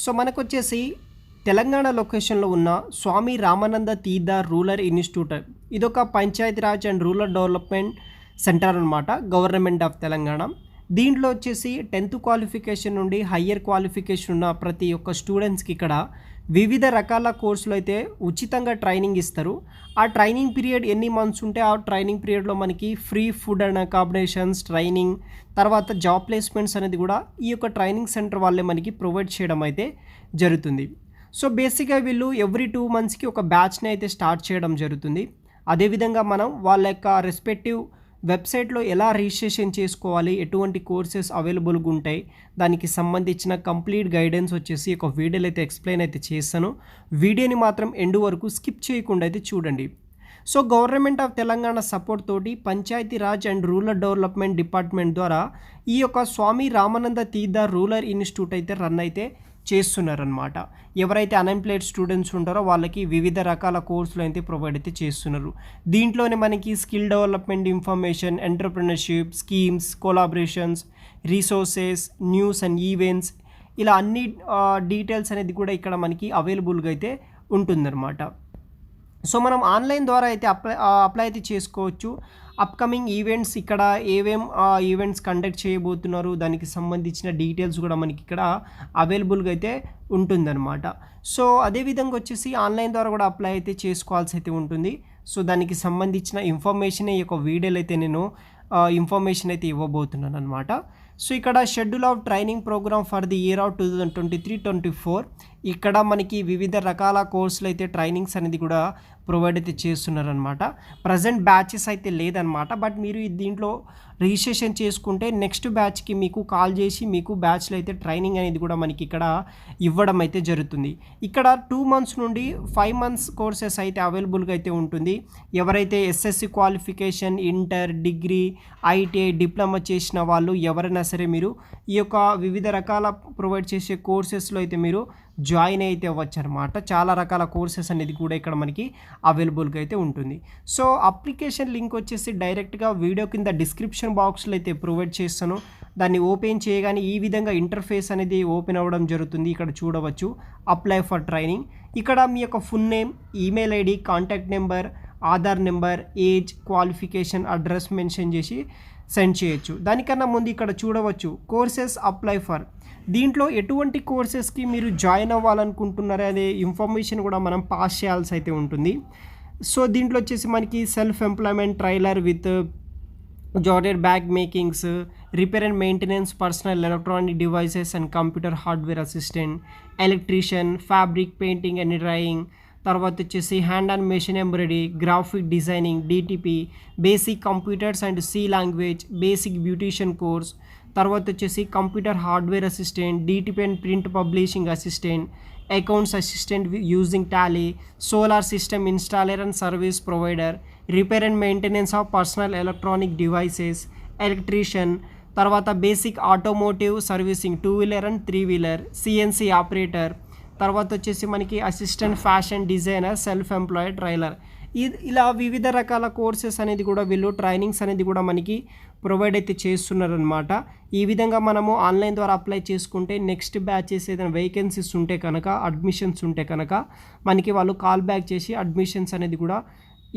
So మనకొచ్చేసి Telangana లొకేషన్లో ఉన్న స్వామి రామానంద తీర్థ rural institute, ఇదొక Panchayati Raj and rural development centre అనమాట, గవర్నమెంట్ ఆఫ్ తెలంగాణ. దీంట్లో వచ్చేసి 10th క్వాలిఫికేషన్ నుండి హయ్యర్ క్వాలిఫికేషన్ ఉన్న ప్రతి ఒక్క స్టూడెంట్స్కి ఇక్కడ వివిధ రకాల కోర్సులు అయితే ఉచితంగా ట్రైనింగ్ ఇస్తారు. ఆ ట్రైనింగ్ పీరియడ్ ఎన్ని మంత్స్ ఉంటే ఆ ట్రైనింగ్ పీరియడ్లో మనకి free food and accommodations, training, తర్వాత జాబ్ ప్లేస్మెంట్స్ అనేది కూడా ఈ యొక్క ట్రైనింగ్ సెంటర్ వాళ్ళే మనకి ప్రొవైడ్ చేయడం అయితే జరుగుతుంది. సో బేసిక్గా వీళ్ళు ఎవ్రీ 2 మంత్స్కి ఒక బ్యాచ్ని అయితే స్టార్ట్ చేయడం జరుగుతుంది. అదేవిధంగా మనం వాళ్ళ యొక్క రెస్పెక్టివ్ వెబ్సైట్లో ఎలా రిజిస్ట్రేషన్ చేసుకోవాలి, ఎటువంటి కోర్సెస్ అవైలబుల్గా ఉంటాయి, దానికి సంబంధించిన కంప్లీట్ గైడెన్స్ వచ్చేసి ఒక వీడియోలో అయితే ఎక్స్ప్లెయిన్ అయితే చేస్తాను. వీడియోని మాత్రం ఎండ్ వరకు స్కిప్ చేయకుండా అయితే చూడండి. So government of Telangana support తోటి Panchayati Raj and rural development department ద్వారా ఈ యొక్క స్వామి రామానంద తీర్థ రూరల్ ఇన్స్టిట్యూట్ అయితే రన్ అయితే చేస్తున్నారనమాట. ఎవరైతే అన్ఎంప్లాయిడ్ స్టూడెంట్స్ ఉంటారో వాళ్ళకి వివిధ రకాల కోర్సులు అయితే ప్రొవైడ్ అయితే చేస్తున్నారు. దీంట్లోనే మనకి skill development, information, entrepreneurship, schemes, collaborations, resources, news and events, ఇలా అన్ని డీటెయిల్స్ అనేది కూడా ఇక్కడ మనకి అవైలబుల్గా అయితే ఉంటుందన్నమాట. సో మనం ఆన్లైన్ ద్వారా అయితే అప్లై అయితే చేసుకోవచ్చు. అప్కమింగ్ ఈవెంట్స్, ఇక్కడ ఏవేం ఈవెంట్స్ కండక్ట్ చేయబోతున్నారు, దానికి సంబంధించిన డీటెయిల్స్ కూడా మనకి ఇక్కడ అవైలబుల్గా అయితే ఉంటుందన్నమాట. సో అదేవిధంగా వచ్చేసి ఆన్లైన్ ద్వారా కూడా అప్లై అయితే చేసుకోవాల్సి అయితే ఉంటుంది. సో దానికి సంబంధించిన ఇన్ఫర్మేషన్ ఈ యొక్క వీడియోలో అయితే నేను ఇన్ఫర్మేషన్ అయితే ఇవ్వబోతున్నాను అనమాట. సో ఇక్కడ schedule of training program for the year of 2023-24, ఇక్కడ మనకి వివిధ రకాల కోర్సులు అయితే ట్రైనింగ్స్ అనేది కూడా ప్రొవైడ్ అయితే చేస్తున్నారనమాట. ప్రజెంట్ బ్యాచెస్ అయితే లేదనమాట, బట్ మీరు దీంట్లో రిజిస్ట్రేషన్ చేసుకుంటే నెక్స్ట్ బ్యాచ్కి మీకు కాల్ చేసి మీకు బ్యాచ్లో అయితే ట్రైనింగ్ అనేది కూడా మనకి ఇక్కడ ఇవ్వడం అయితే జరుగుతుంది. ఇక్కడ 2 మంత్స్ నుండి 5 మంత్స్ కోర్సెస్ అయితే అవైలబుల్గా అయితే ఉంటుంది. ఎవరైతే SSC qualification, inter, degree, ITI, diploma చేసిన వాళ్ళు ఎవరైనా సరే మీరు ఈ యొక్క వివిధ రకాల ప్రొవైడ్ చేసే కోర్సెస్లో అయితే మీరు జాయిన్ అయితే అవ్వచ్చు అనమాట. చాలా రకాల కోర్సెస్ అనేది కూడా ఇక్కడ మనకి అవైలబుల్గా అయితే ఉంటుంది. సో అప్లికేషన్ లింక్ వచ్చేసి డైరెక్ట్గా వీడియో కింద డిస్క్రిప్షన్ బాక్స్లో అయితే ప్రొవైడ్ చేస్తాను. దాన్ని ఓపెన్ చేయగానే ఈ విధంగా ఇంటర్ఫేస్ అనేది ఓపెన్ అవ్వడం జరుగుతుంది. ఇక్కడ చూడవచ్చు అప్లై ఫర్ ట్రైనింగ్. ఇక్కడ మీ యొక్క full name, email ID, contact number, Aadhaar number, age, qualification, address mention చేసి సెండ్ చేయొచ్చు. దానికన్నా ముందు ఇక్కడ చూడవచ్చు కోర్సెస్ అప్లై ఫర్. దీంట్లో ఎటువంటి కోర్సెస్కి మీరు జాయిన్ అవ్వాలనుకుంటున్నారో అనే ఇన్ఫర్మేషన్ కూడా మనం పాస్ చేయాల్సి అయితే ఉంటుంది. సో దీంట్లో వచ్చేసి మనకి సెల్ఫ్ ఎంప్లాయ్మెంట్ ట్రైలర్ విత్ జార్డెడ్ bag makings, repair and maintenance, personal electronic devices and computer hardware assistant, electrician, fabric painting and drawing, తర్వాత వచ్చేసి hand and machine embroidery, graphic designing, DTP, basic computers and C language, basic beautician course, తర్వాత వచ్చేసి computer hardware assistant, DTP and print publishing assistant, accounts assistant using Tally, solar system installer and service provider, repair and maintenance of personal electronic devices, electrician, తర్వాత basic automotive servicing 2 wheeler and 3 wheeler, CNC operator, తర్వాత వచ్చేసి మనకి assistant fashion designer, self employed trailer, ఇలా వివిధ రకాల courses అనేది కూడా వీళ్ళు ట్రైనింగ్స్ అనేది కూడా మనకి ప్రొవైడ్ అయితే చేస్తున్నారనమాట. ఈ విధంగా మనము ఆన్లైన్ ద్వారా అప్లై చేసుకుంటే నెక్స్ట్ బ్యాచెస్ ఏదైనా వేకెన్సీస్ ఉంటే కనుక, అడ్మిషన్స్ ఉంటే కనుక మనకి వాళ్ళు కాల్ బ్యాక్ చేసి అడ్మిషన్స్ అనేది కూడా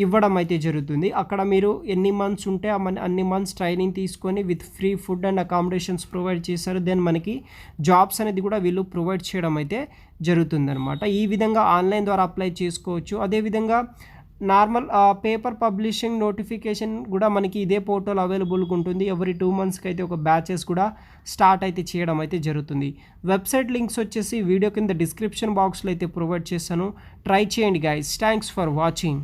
ఇవ్వడం అయితే జరుగుతుంది. అక్కడ మీరు ఎన్ని మంత్స్ ఉంటే అన్ని మంత్స్ ట్రైనింగ్ తీసుకొని with free food and accommodations provide చేస్తారు. దెన్ మనకి జాబ్స్ అనేది కూడా వీళ్ళు ప్రొవైడ్ చేయడం అయితే జరుగుతుందన్నమాట. ఈ విధంగా ఆన్లైన్ ద్వారా అప్లై చేసుకోవచ్చు. అదేవిధంగా నార్మల్ పేపర్ పబ్లిషింగ్ నోటిఫికేషన్ కూడా మనకి ఇదే పోర్టల్ అవైలబుల్గా ఉంటుంది. ఎవ్రీ 2 మంత్స్కి అయితే ఒక బ్యాచెస్ కూడా స్టార్ట్ అయితే చేయడం అయితే జరుగుతుంది. వెబ్సైట్ లింక్స్ వచ్చేసి వీడియో కింద డిస్క్రిప్షన్ బాక్స్లో అయితే ప్రొవైడ్ చేస్తాను. ట్రై చేయండి గైస్. Thanks for watching.